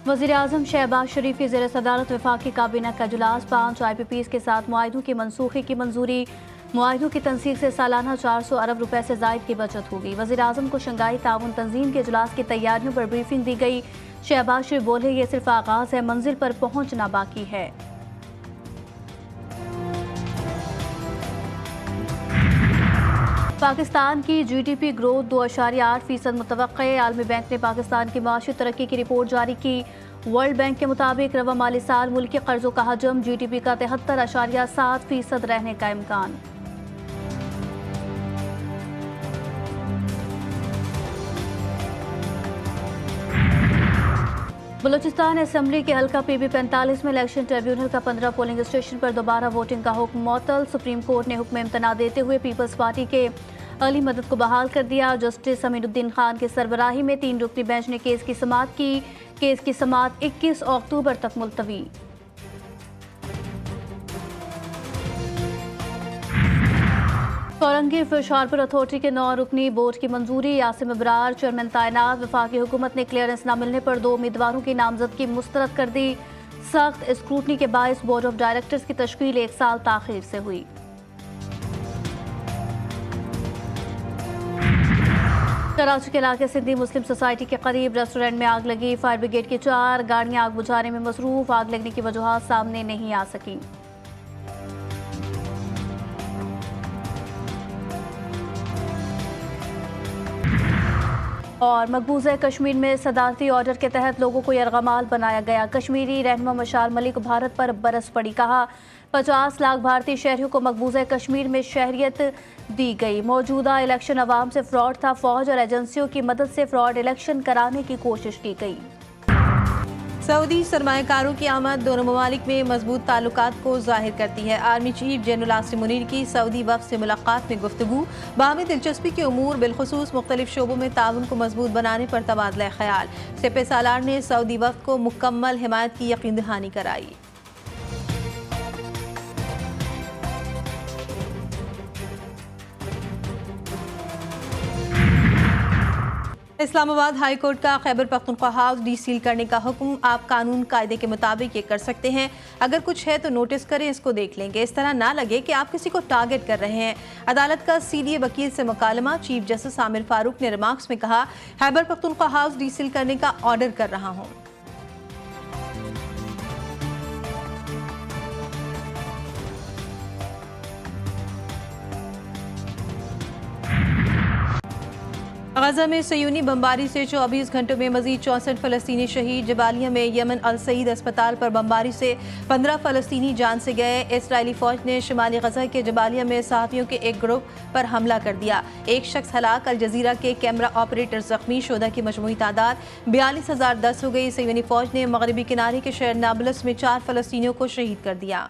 वज़ीर-ए-आज़म शहबाज शरीफ की ज़ेर सदारत वफाकी काबीना का इजलास 5 IPPs के साथ मुआहिदों की मनसूखी की मंजूरी। मुआहिदों की तनसीख से सालाना 400 अरब रुपए से ज़ायद की बचत होगी। वज़ीर-ए-आज़म को शंघाई ताउन तंजीम के इजलास की तैयारियों पर ब्रीफिंग दी गई। शहबाज शरीफ बोले, ये सिर्फ आगाज़ है, मंजिल पर पहुंचना बाकी है। पाकिस्तान की GDP ग्रोथ 2.8% मुतवक्के। आलमी बैंक ने पाकिस्तान की माशी तरक्की की रिपोर्ट जारी की। वर्ल्ड बैंक के मुताबिक रवा माली साल मुल्की कर्जों का हजम GDP का 73.7% रहने का इम्कान। बलूचिस्तान असेंबली के हल्का PB 45 में इलेक्शन ट्रिब्यूनल का 15 पोलिंग स्टेशन पर दोबारा वोटिंग का हुक्म मुअत्तल। सुप्रीम कोर्ट ने हुक्म इम्तना देते हुए पीपल्स पार्टी के अली मदद को बहाल कर दिया। जस्टिस अमीनुद्दीन खान की सरबराही में 3 रुकनी बेंच ने केस की समाअत की। केस की समाअत 21 अक्टूबर तक मुलतवी। औरंगी फिशारपुर अथॉरिटी के 9 रुकनी बोर्ड की मंजूरी। यासिम अबरार चेयरमैन तैनात। वफाकी हुकूमत ने क्लियरेंस न मिलने पर 2 उम्मीदवारों की नामजदगी मुस्तरद कर दी। सख्त स्क्रूटनी के बायस बोर्ड ऑफ डायरेक्टर्स की तश्कील 1 साल ताखीर से हुई। कराची के इलाके सिंधी मुस्लिम सोसाइटी के करीब रेस्टोरेंट में आग लगी। फायर ब्रिगेड की 4 गाड़ियां आग बुझाने में मसरूफ। आग लगने की वजूहात सामने नहीं आ सकी। और मकबूजा कश्मीर में सदारती ऑर्डर के तहत लोगों को यरगमाल बनाया गया। कश्मीरी रहनुमा मशाल मलिक भारत पर बरस पड़ी। कहा, 50 लाख भारतीय शहरियों को मकबूजा कश्मीर में शहरियत दी गई। मौजूदा इलेक्शन अवाम से फ्रॉड था। फौज और एजेंसियों की मदद से फ्रॉड इलेक्शन कराने की कोशिश की गई। सऊदी सरमायाकारों की आमद दोनों ममालिक में मजबूत ताल्लुकात को जाहिर करती है। Army chief general Asim Munir की सऊदी वफ़द से मुलाकात में गुफ्तगू। बाहमी दिलचस्पी के उमूर बिलखुसूस मुख्तलिफ शोबों में ताउन को मजबूत बनाने पर तबादला ख्याल। सेपे सालार ने सऊदी वफ़द को मुकम्मल हिमायत की यकीन दहानी कराई। इस्लामाबाद हाई कोर्ट का खैबर पख्तूनख्वा हाउस डीसील करने का हुक्म। आप कानून कायदे के मुताबिक ये कर सकते हैं। अगर कुछ है तो नोटिस करें, इसको देख लेंगे। इस तरह ना लगे कि आप किसी को टारगेट कर रहे हैं। अदालत का CDA वकील से मुकालमा। चीफ जस्टिस आमिर फारूक ने रिमार्क्स में कहा, खैबर पख्तूनख्वा हाउस डीसील करने का ऑर्डर कर रहा हूँ। गजा में सयूनी बमबारी से 24 घंटों में मजीद 64 फलस्तीनी शहीद। जबालिया में यमन अल सईद अस्पताल पर बमबारी से 15 फलस्तीनी जान से गए। इसराइली फौज ने शुमाली गजा के जबालिया में सहाफ़ियों के एक ग्रुप पर हमला कर दिया। एक शख्स हलाक। अल जजीरा के कैमरा ऑपरेटर जख्मी। शोधा की मजमूई तादाद 42,010 हो गई। सयूनी फौज ने मगरबी किनारे के शहर नाबलस में 4 फलस्तीनियों को शहीद कर दिया।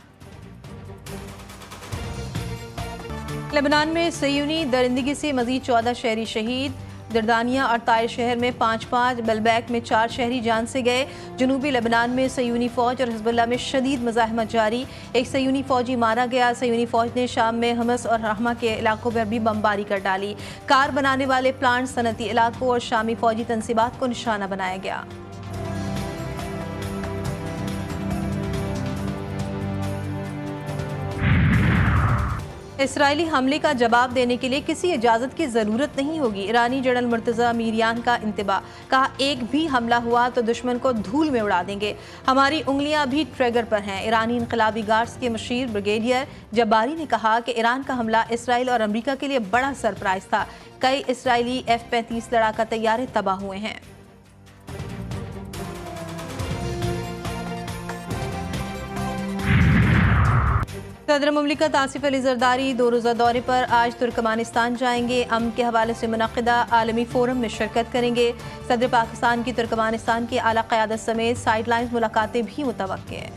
लेबनान में सयूनी दरिंदगी से मजीद 14 शहरी शहीद। दरदानिया और ताइर शहर में 5-5, बलबैक में 4 शहरी जान से गए। जनूबी लेबनान में सयूनी फौज और हिजबुल्लाह में शदीद मज़ाहमत जारी। एक सयूनी फौजी मारा गया। सयूनी फौज ने शाम में हमस और रहमा के इलाकों पर भी बमबारी कर डाली। कार बनाने वाले प्लांट, सनती इलाकों और शामी फौजी तनसीबात को निशाना बनाया गया। इसराइली हमले का जवाब देने के लिए किसी इजाज़त की ज़रूरत नहीं होगी। ईरानी जनरल मुर्तज़ा मीरियान का इंतबा। कहा, एक भी हमला हुआ तो दुश्मन को धूल में उड़ा देंगे। हमारी उंगलियां भी ट्रिगर पर हैं। ईरानी इनकलाबी गार्ड्स के मशीर ब्रिगेडियर जब्बारी ने कहा कि ईरान का हमला इसराइल और अमरीका के लिए बड़ा सरप्राइज था। कई इसराइली F-35 लड़ाका तैयारे तबाह हुए हैं। सदर मुमलिकत आसिफ अली जरदारी 2 रोज़ा दौरे पर आज तुर्कमानिस्तान जाएंगे। अमन के हवाले से मुनक़िदा आलमी फोरम में शिरकत करेंगे। सदर पाकिस्तान की तुर्कमानिस्तान की आला क़यादत समेत साइडलाइन मुलाकातें भी मुतवक्के हैं।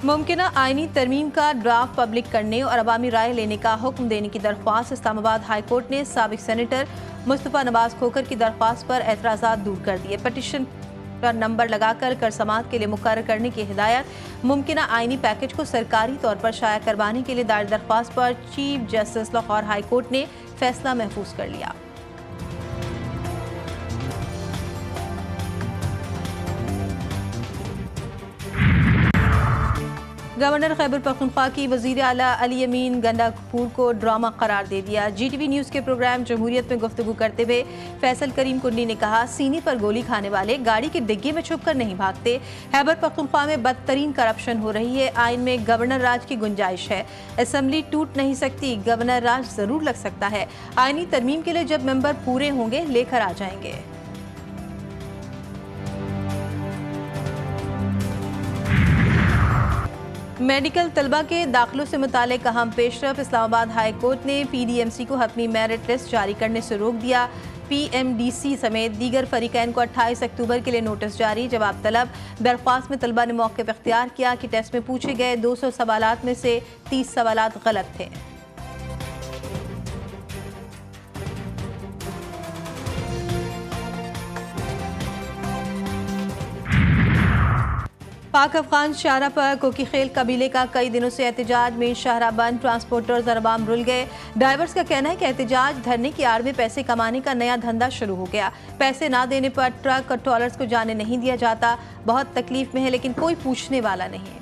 मुमकिन आइनी तरमीम का ड्राफ्ट पब्लिक करने और अवामी राय लेने का हुक्म देने की दरख्वास्त इस्लामाबाद हाई कोर्ट ने साबिक सेनेटर मुस्तफ़ा नवाज खोखर की दरख्वास्त पर एतराज़ात दूर कर दिए। पटिशन पर नंबर लगाकर कर समात के लिए मुकर्रर करने की हिदायत। मुमकिना आईनी पैकेज को सरकारी तौर पर शाया करवाने के लिए दायर दरख्वास्त पर chief justice Lahore high court ने फैसला महफूज कर लिया। गवर्नर खैबर पख्तूनख्वा की वजीर आला अली अमीन गंडापुर को ड्रामा करार दे दिया। GTV न्यूज़ के प्रोग्राम जमहूरियत में गुफ्तगू करते हुए फैसल करीम कुंडी ने कहा, सीने पर गोली खाने वाले गाड़ी के डिग्गे में छुपकर नहीं भागते। खैबर पख्तूनख्वा में बदतरीन करप्शन हो रही है। आइन में गवर्नर राज की गुंजाइश है। असम्बली टूट नहीं सकती, गवर्नर राज जरूर लग सकता है। आइनी तरमीम के लिए जब मेंबर पूरे होंगे लेकर आ जाएंगे। मेडिकल तलबा के दाखिलों से मुतालिक अहम पेशरफ। इस्लामाबाद हाई कोर्ट ने PDMC को हतमी मेरिट लिस्ट जारी करने से रोक दिया। PMDC समेत दीगर फरीकैन को 28 अक्टूबर के लिए नोटिस जारी। जवाब तलब। दरख्वास्त में तलबा ने मौके पर इख्तियार किया कि टेस्ट में पूछे गए 200 सवालात में से 30 सवालात गलत थे। पाक अफगान शाहरा पर कोकी खेल कबीले का कई दिनों से एहतजाज में शाहरा बंद। ट्रांसपोर्टर्स अरबाम रुल गए। ड्राइवर्स का कहना है कि एहतजाज धरने की आड़ में पैसे कमाने का नया धंधा शुरू हो गया। पैसे ना देने पर ट्रक और ट्रॉलर्स को जाने नहीं दिया जाता। बहुत तकलीफ में है लेकिन कोई पूछने वाला नहीं।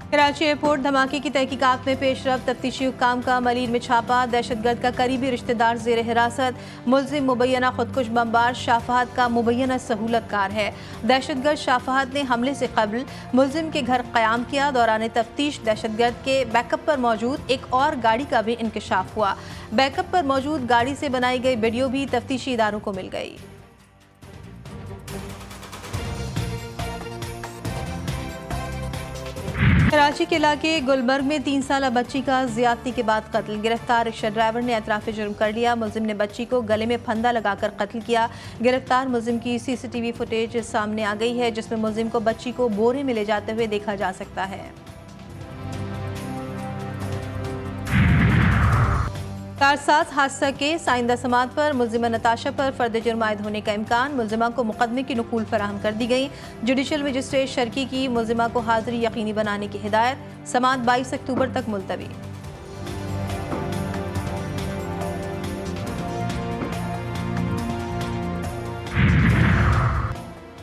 कराची एयरपोर्ट धमाके की तहकीकात में पेशरफ। तफ्तीशी हुक्काम का मलीर में छापा। दहशतगर्द का करीबी रिश्तेदार जेर हिरासत। मुलजिम मुबैना खुदकुश बमबार शाफहाद का मुबैना सहूलतकार है। दहशतगर्द शाफहाद ने हमले से कबल मुलजिम के घर क़याम किया। दौरान तफ्तीश दहशतगर्द के बैकअप पर मौजूद एक और गाड़ी का भी इंकशाफ हुआ। बैकअप पर मौजूद गाड़ी से बनाई गई वीडियो भी तफ्तीशी इदारों को मिल गई। कराची के इलाके गुलबर्ग में 3 साला बच्ची का ज्यादती के बाद कत्ल। गिरफ्तार रिक्शा ड्राइवर ने एतराफ़ जुर्म कर लिया। मुलजिम ने बच्ची को गले में फंदा लगाकर कत्ल किया। गिरफ्तार मुलजिम की CCTV फुटेज सामने आ गई है, जिसमें मुलजिम को बच्ची को बोरे में ले जाते हुए देखा जा सकता है। कारसाज हादसा के साइंदा समात पर मुलजिमा नताशा पर फर्द जुर्म आयद होने का इम्कान। मुलजिमा को मुकदमे की नकूल फराहम कर दी गई। जुडिशल मजिस्ट्रेट शर्की की मुलजिमा को हाजिरी यकीनी बनाने की हिदायत। समात 22 अक्टूबर तक मुलतवी।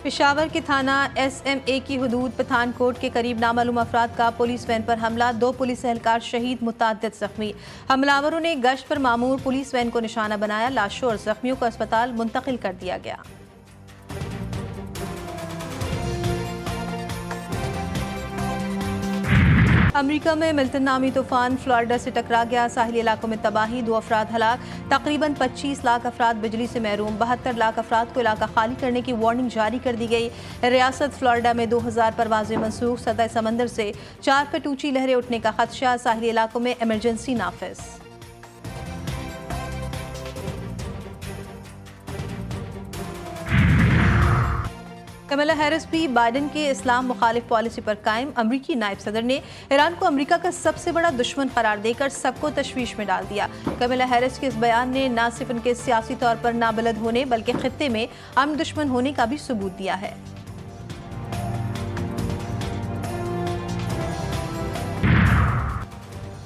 पेशावर के थाना SMA की हुदूद पठानकोट के करीब नामालूम अफराद का पुलिस वैन पर हमला। 2 पुलिस एहलकार शहीद, मुताद्दिद जख्मी। हमलावरों ने गश्त पर मामूर पुलिस वैन को निशाना बनाया। लाशों और जख्मियों को अस्पताल मुंतकिल कर दिया गया। अमेरिका में मिल्टन नामी तूफान फ्लोरिडा से टकरा गया। साहिली इलाकों में तबाही, 2 अफराद हलाक। तकरीबन 25 लाख अफराद बिजली से महरूम। 72 लाख अफराद को इलाका खाली करने की वार्निंग जारी कर दी गई। रियासत फ्लोरिडा में 2000 परवाजें मनसूख। सतह समंदर से 4 फीट ऊंची लहरें उठने का खदशा। साहिली इलाकों में इमरजेंसी नाफिज। कमला हैरिस भी बाइडेन के इस्लाम मुखालिफ पॉलिसी पर कायम। अमरीकी नायब सदर ने ईरान को अमरीका का सबसे बड़ा दुश्मन करार देकर सबको तशवीश में डाल दिया। कमला हैरिस के इस बयान ने न सिर्फ उनके सियासी तौर पर नाबलद होने बल्कि खित्ते में अमन दुश्मन होने का भी सबूत दिया है।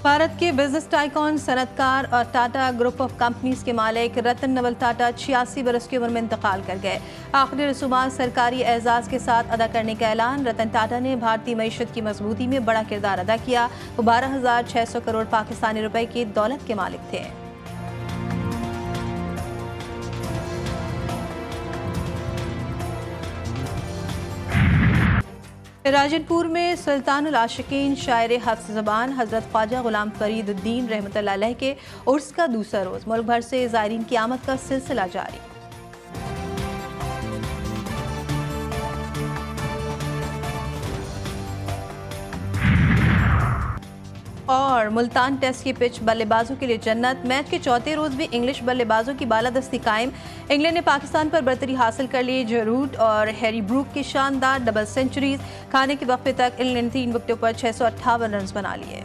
भारत के बिजनेस टाइकॉन, सनतकार और टाटा ग्रुप ऑफ कंपनीज के मालिक रतन नवल टाटा 86 बरस की उम्र में इंतकाल कर गए। आखिरी रसूमात सरकारी एजाज़ के साथ अदा करने का ऐलान। रतन टाटा ने भारतीय मईशत की मजबूती में बड़ा किरदार अदा किया। वो 12,600 करोड़ पाकिस्तानी रुपए की दौलत के मालिक थे। राजनपुर में सुल्तानुल आशिकीन शायर हफ्स ज़बान हज़रत ख्वाजा गुलाम फरीदुद्दीन रहमतुल्लाह अलैह के उर्स का दूसरा रोज़। मुल्क भर से ज़ायरीन की आमद का सिलसिला जारी। और मुल्तान टेस्ट की पिच बल्लेबाजों के लिए जन्नत। मैच के चौथे रोज भी इंग्लिश बल्लेबाजों की बालादस्ती कायम। इंग्लैंड ने पाकिस्तान पर बरतरी हासिल कर ली। जो रूट और हैरी ब्रूक की शानदार डबल सेंचुरीज। खाने के वक्फे तक इंग्लैंड 3 विकेटों पर 658 रन बना लिए।